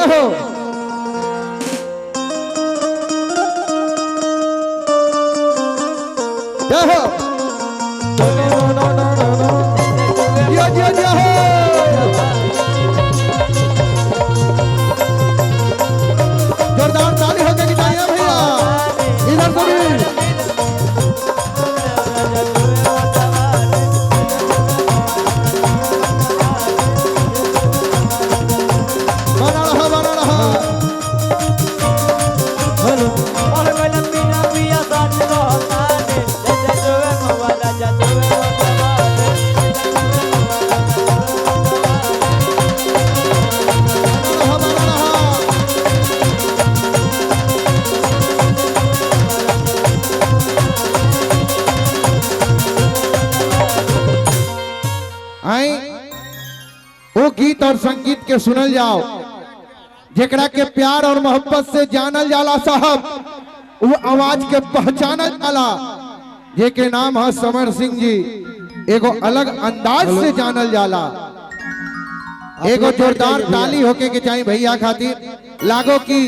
हो जय हो जय हो जोरदार ताली हो गई भैया इधर से वो गीत और संगीत के सुनल जाओ जेकरा के प्यार और मोहब्बत से जानल जाला साहब, वो आवाज के पहचानल जाला जेके नाम है समर सिंह जी। एगो अलग अंदाज से जानल जाला। एगो जोरदार ताली होके के चाहिए भैया खातिर। लागो की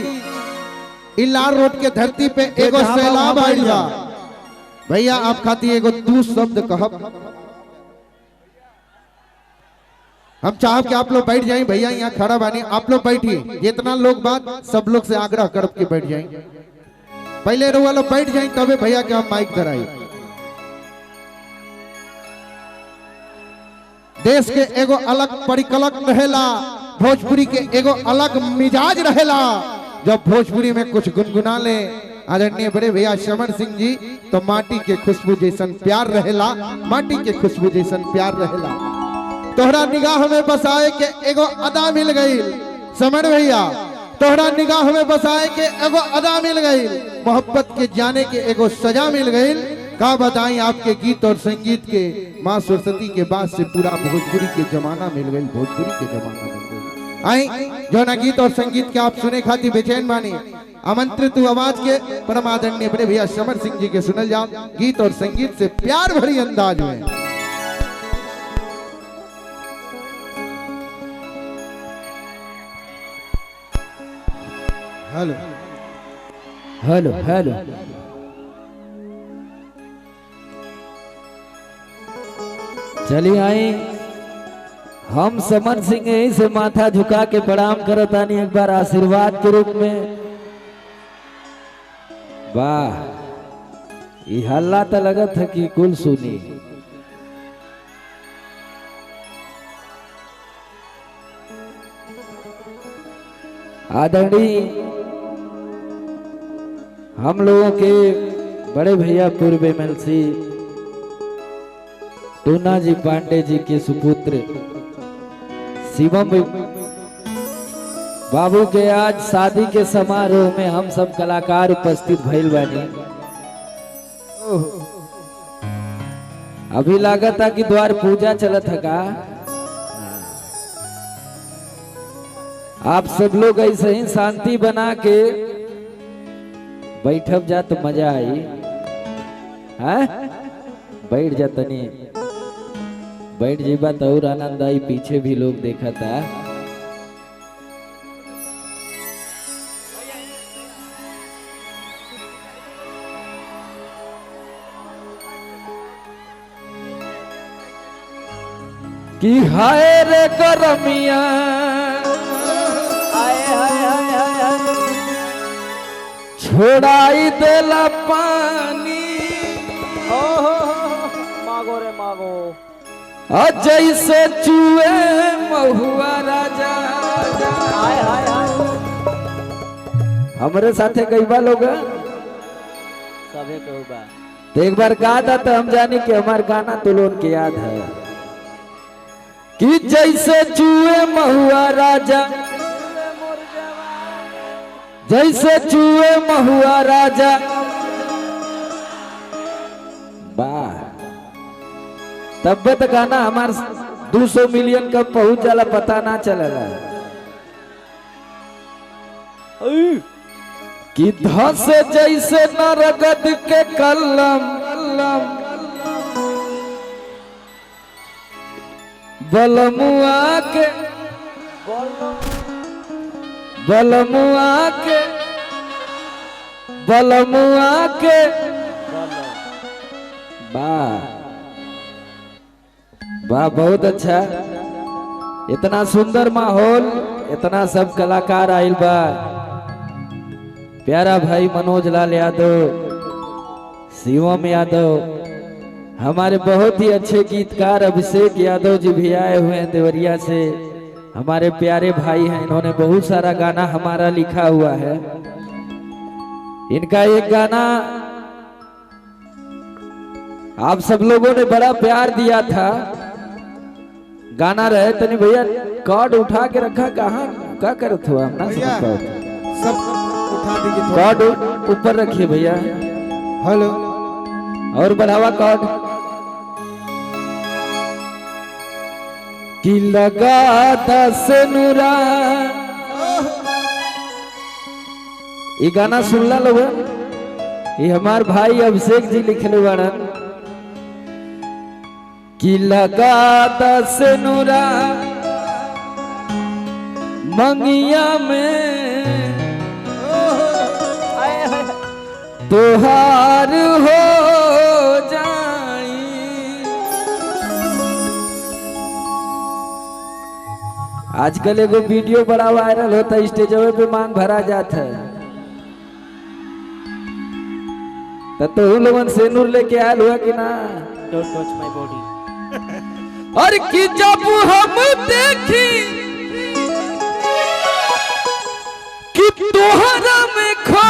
इलार रोड के धरती पे एगो सैलाब आइल बा। भैया आप खातिर एगो दू शब्द कहब। हम चाहब कि आप लोग बैठ जाएं। भैया यहाँ खड़ा बानी, आप लोग बैठिए। जितना लोग बात सब लोग से आग्रह करब के बैठ जाएं। पहले रुआ लोग बैठ जाएं तबे भैया के हम माइक धराई। देश के एगो अलग परिकल्पना रहेला, भोजपुरी के एगो अलग मिजाज रहेला। जब भोजपुरी में कुछ गुनगुना ले आदरणीय बड़े भैया समर सिंह जी, तो माटी के खुशबू जैसन प्यार रहेला, माटी के खुशबू जैसन प्यार रहेला। तोहरा निगाह में बसाए के एगो अदा मिल गई समर भैया, तोहरा निगाह में बसाए के एगो अदा मिल गई, मोहब्बत के जाने के एगो सजा मिल गई। का बताएं आपके गीत और संगीत के माँ सरस्वती के बाद से पूरा भोजपुरी के जमाना मिल गई, भोजपुरी के जमाना मिल गई। आई जो ना गीत और संगीत के आप सुने खातिर बेचैन मानी, आमंत्रित आवाज के परम आदरणीय बड़े भैया समर सिंह जी के सुनल जाओ गीत और संगीत से प्यार भरी अंदाज में। हेलो हेलो हेलो चलिए आई हम समर सिंह यही से माथा झुका के प्रणाम करतानी एक बार आशीर्वाद के रूप में। वाह ये हल्ला तो लगत है कि कुल सुनी। आदरणीय हम लोगों के बड़े भैया पूर्व एमएलसी टूना जी पांडे जी के सुपुत्र शिवम बाबू के आज शादी के समारोह में हम सब कलाकार उपस्थित भइल बानी। अभी लागत कि द्वार पूजा चलत है का। आप सब लोग ऐसे ही शांति बना के बैठब जा तो मजा आई है। बैठ जा तनी, बैठ जेबा तो और आनंद आई। पीछे भी लोग देखा था। कि हाय रे करमिया छोड़ाई देला पानी मागो रे मागो जैसे चूहे महुआ राजा। हाय हाय हाय हमारे साथे कई बार लोग सबे कहूबा तो एक बार गा था तो हम जाने कि हमारा गाना तो लोग के याद है कि जैसे चूहे महुआ राजा, जैसे चूहे महुआ राजा। वाह तब तो गाना हमार 200 मिलियन का पहुंच जाला पता ना चलेला। कि धस जैसे नरगद के कलम बलमुआ के बलमुआ के वाह वाह, बहुत अच्छा। इतना सुंदर माहौल, इतना सब कलाकार आइल बा। प्यारा भाई मनोज लाल यादव, शिवम यादव, हमारे बहुत ही अच्छे गीतकार अभिषेक यादव जी भी आए हुए हैं देवरिया से। हमारे प्यारे भाई हैं, इन्होंने बहुत सारा गाना हमारा लिखा हुआ है। इनका एक गाना आप सब लोगों ने बड़ा प्यार दिया था। गाना रहे तनी भैया कार्ड उठा के रखा, कहाँ क्या करत हुआ हम ना भैया, समझ पाओ। सब उठा दीजिए थोड़ा। कार्ड ऊपर रखिए भैया, हेलो, और बढ़ावा कार्ड की लगा दस नुरा। ये गाना सुनला लोग, ये हमार भाई अभिषेक जी लिखले बाड़न कि लगा दस नुरा मंगिया में तोहार हो जाई। आजकल एगो वीडियो बड़ा वायरल होता है, स्टेजवे पे मांग भरा जाता है। तो लोगन सेनूर लेके आयल हुआ कि ना? Don't touch my body. और कि जब हम देखी कि तोहरा में खो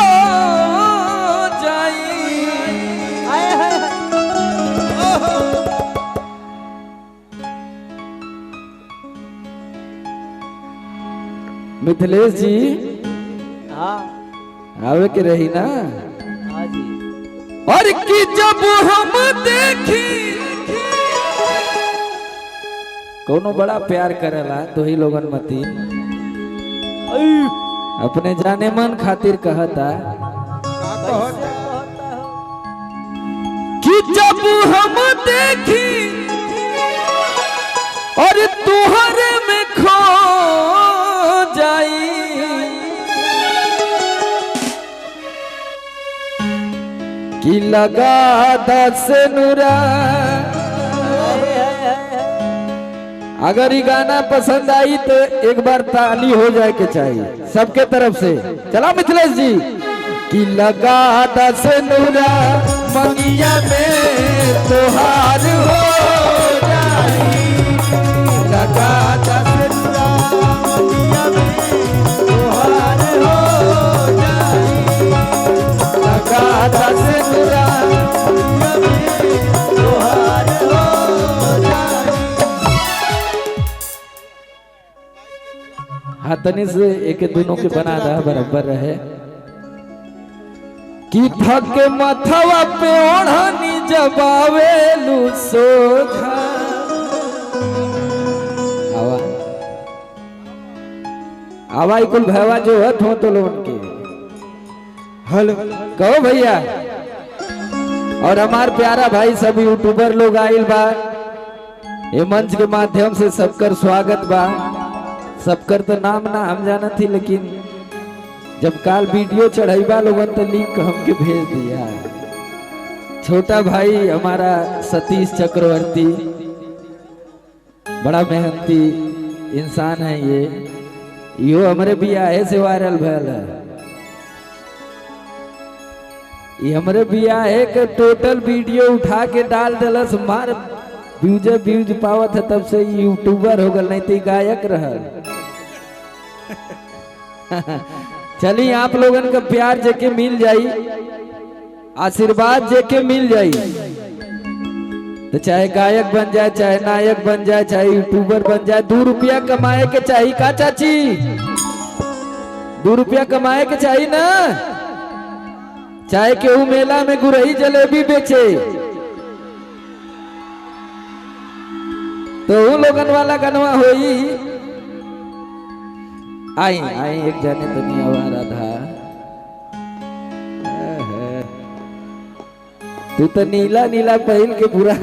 जाई। मिथिलेश जी हाँ आवे के रही ना। हाँ जी। और कि जब हम देखी, कोनो बड़ा प्यार करेला तो ही लोगन मती अपने जाने मन खातिर कहता कि जब हम देखी और तुहरे में खो जाई। कि लगा दस नुरा। अगर ये गाना पसंद आई तो एक बार ताली हो जाए के चाहिए सबके तरफ से। चला मिथिलेश जी। कि लगा दस नुरा मंगिया में तोहार हो जाई। लगा दस नुरा मंगिया में तोहार हो जाई। लगा दस नुरा मंगिया में तोहार हो जाई। हाथनी से एक दोनों के बना रहा बराबर रहे। कि थक के मथवा पे ओढ़नी जबावेलू सोझा। आवा आवा कुल भैया जो है तो लोगन के हेलो, कहो भैया। और हमार प्यारा भाई सब यूट्यूबर लोग आइल बा, ये मंच के माध्यम से सबकर स्वागत बा। सबकर तो नाम ना हम जाना थी, लेकिन जब काल वीडियो चढ़ाईबा लोगन तो लिंक हमके भेज दिया। छोटा भाई हमारा सतीश चक्रवर्ती बड़ा मेहनती इंसान है ये हमारे बियाहे से वायरल भयल है। ये हमारे बियाहे के टोटल वीडियो उठा के डाल दिलस, मार व्यूज पावत है, तब से यूट्यूबर हो गल, नहीं तो गायक रहल। चलिए आप लोगन का प्यार जेके मिल जाई, आशीर्वाद जेके मिल जाई, तो चाहे गायक बन जाए, चाहे नायक बन जाए, चाहे यूट्यूबर बन जाए, 2 रुपया कमाए के चाहिए का चाची? 2 रुपया कमाए के चाहिए ना। चाहे केहू मेला में गुरही जलेबी बेचे तो वो लोगन वाला गनवा होई। आई आई एक जाने दुनिया वाला था। तू तो नीला नीला पहन के बुरा